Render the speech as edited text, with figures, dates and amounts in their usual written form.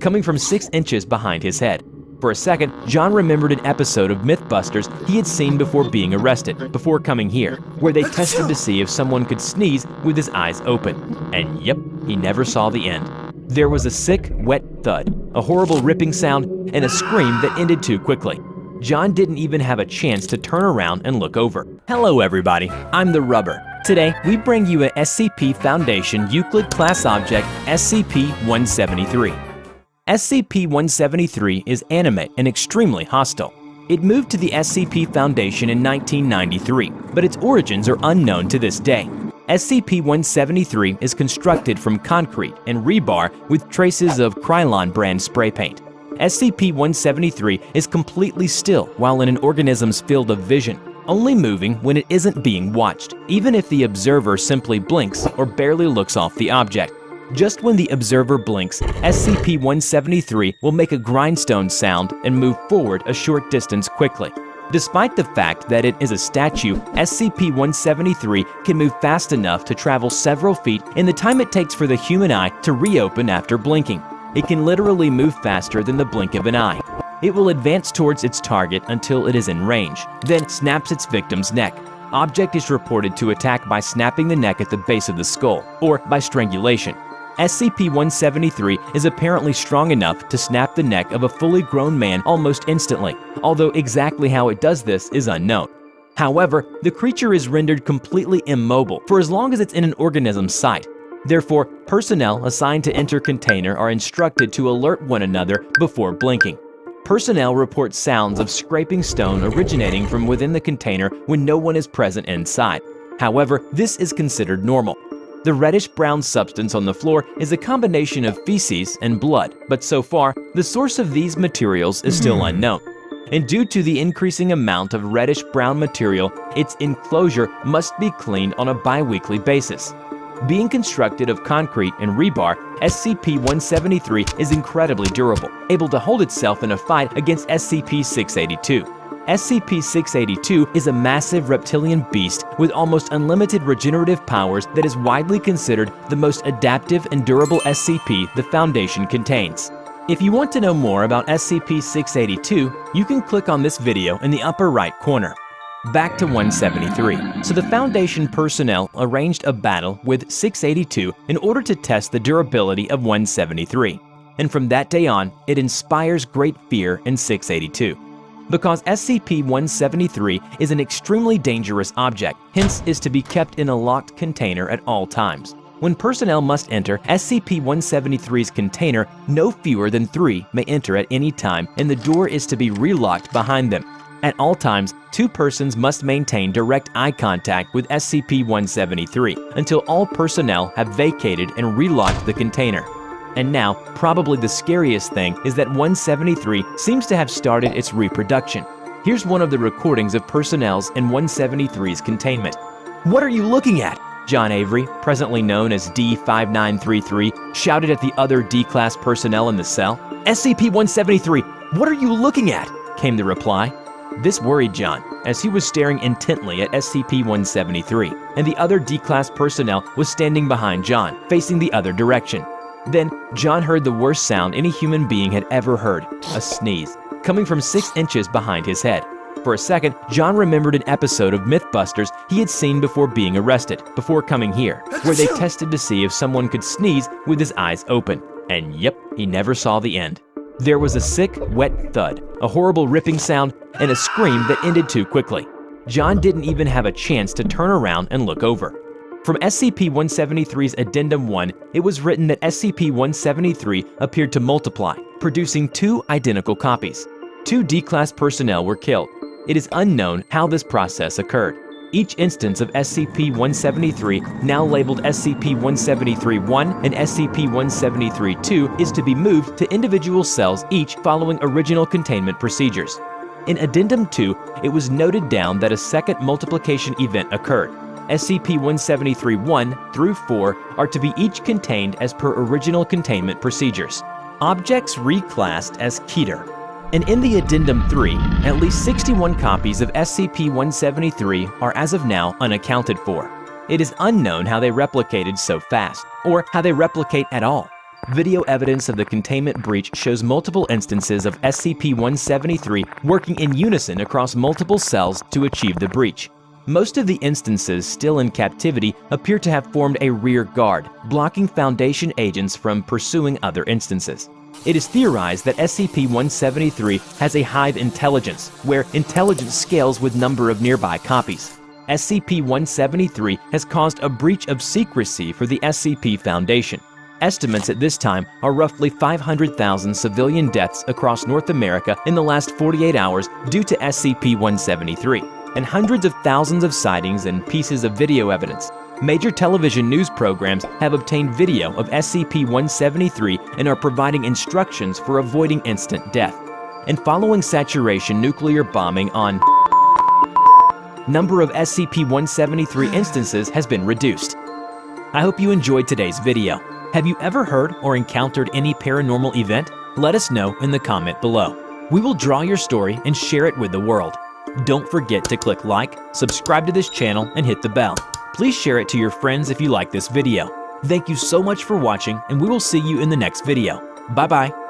coming from 6 inches behind his head. For a second, John remembered an episode of Mythbusters he had seen before being arrested, before coming here, where they tested to see if someone could sneeze with his eyes open. And yep, he never saw the end. There was a sick, wet thud, a horrible ripping sound, and a scream that ended too quickly. John didn't even have a chance to turn around and look over. Hello everybody, I'm the Rubber. Today, we bring you a SCP Foundation EUCLID class object, SCP-173. SCP-173 is animate and extremely hostile. It moved to the SCP Foundation in 1993, but its origins are unknown to this day. SCP-173 is constructed from concrete and rebar with traces of Krylon brand spray paint. SCP-173 is completely still while in an organism's field of vision, only moving when it isn't being watched, even if the observer simply blinks or barely looks off the object. Just when the observer blinks, SCP-173 will make a grindstone sound and move forward a short distance quickly. Despite the fact that it is a statue, SCP-173 can move fast enough to travel several feet in the time it takes for the human eye to reopen after blinking. It can literally move faster than the blink of an eye. It will advance towards its target until it is in range, then snaps its victim's neck. Object is reported to attack by snapping the neck at the base of the skull, or by strangulation. SCP-173 is apparently strong enough to snap the neck of a fully grown man almost instantly, although exactly how it does this is unknown. However, the creature is rendered completely immobile for as long as it's in an organism's sight. Therefore, personnel assigned to enter container are instructed to alert one another before blinking. Personnel report sounds of scraping stone originating from within the container when no one is present inside. However, this is considered normal. The reddish-brown substance on the floor is a combination of feces and blood, but so far, the source of these materials is still unknown. And due to the increasing amount of reddish-brown material, its enclosure must be cleaned on a bi-weekly basis. Being constructed of concrete and rebar, SCP-173 is incredibly durable, able to hold itself in a fight against SCP-682. SCP-682 is a massive reptilian beast with almost unlimited regenerative powers that is widely considered the most adaptive and durable SCP the Foundation contains. If you want to know more about SCP-682, you can click on this video in the upper right corner. Back to 173. So the Foundation personnel arranged a battle with 682 in order to test the durability of 173. And from that day on, it inspires great fear in 682. Because SCP-173 is an extremely dangerous object, hence is to be kept in a locked container at all times. When personnel must enter SCP-173's container, no fewer than 3 may enter at any time, and the door is to be relocked behind them. At all times, 2 persons must maintain direct eye contact with SCP-173 until all personnel have vacated and relocked the container. And now, probably the scariest thing is that 173 seems to have started its reproduction. Here's one of the recordings of personnel's in 173's containment. "What are you looking at?" John Avery, presently known as D-5933, shouted at the other D-Class personnel in the cell. "SCP-173, what are you looking at?" came the reply. This worried John, as he was staring intently at SCP-173, and the other D-Class personnel was standing behind John, facing the other direction. Then, John heard the worst sound any human being had ever heard, a sneeze, coming from 6 inches behind his head. For a second, John remembered an episode of Mythbusters he had seen before being arrested, before coming here, where they tested to see if someone could sneeze with his eyes open. And yep, he never saw the end. There was a sick, wet thud, a horrible ripping sound, and a scream that ended too quickly. John didn't even have a chance to turn around and look over. From SCP-173's Addendum 1, it was written that SCP-173 appeared to multiply, producing 2 identical copies. 2 D-Class personnel were killed. It is unknown how this process occurred. Each instance of SCP-173, now labeled SCP-173-1 and SCP-173-2, is to be moved to individual cells, each following original containment procedures. In Addendum 2, it was noted down that a second multiplication event occurred. SCP-173-1 through 4 are to be each contained as per original containment procedures. Objects reclassed as Keter. And in the Addendum 3, at least 61 copies of SCP-173 are as of now unaccounted for. It is unknown how they replicated so fast, or how they replicate at all. Video evidence of the containment breach shows multiple instances of SCP-173 working in unison across multiple cells to achieve the breach. Most of the instances still in captivity appear to have formed a rear guard, blocking Foundation agents from pursuing other instances. It is theorized that SCP-173 has a hive intelligence, where intelligence scales with number of nearby copies. SCP-173 has caused a breach of secrecy for the SCP Foundation. Estimates at this time are roughly 500,000 civilian deaths across North America in the last 48 hours due to SCP-173, and hundreds of thousands of sightings and pieces of video evidence. Major television news programs have obtained video of SCP-173 and are providing instructions for avoiding instant death. And following saturation nuclear bombing on number of SCP-173 instances has been reduced. I hope you enjoyed today's video. Have you ever heard or encountered any paranormal event? Let us know in the comment below. We will draw your story and share it with the world. Don't forget to click like, subscribe to this channel, and hit the bell. Please share it to your friends if you like this video. Thank you so much for watching, and we will see you in the next video. Bye-bye.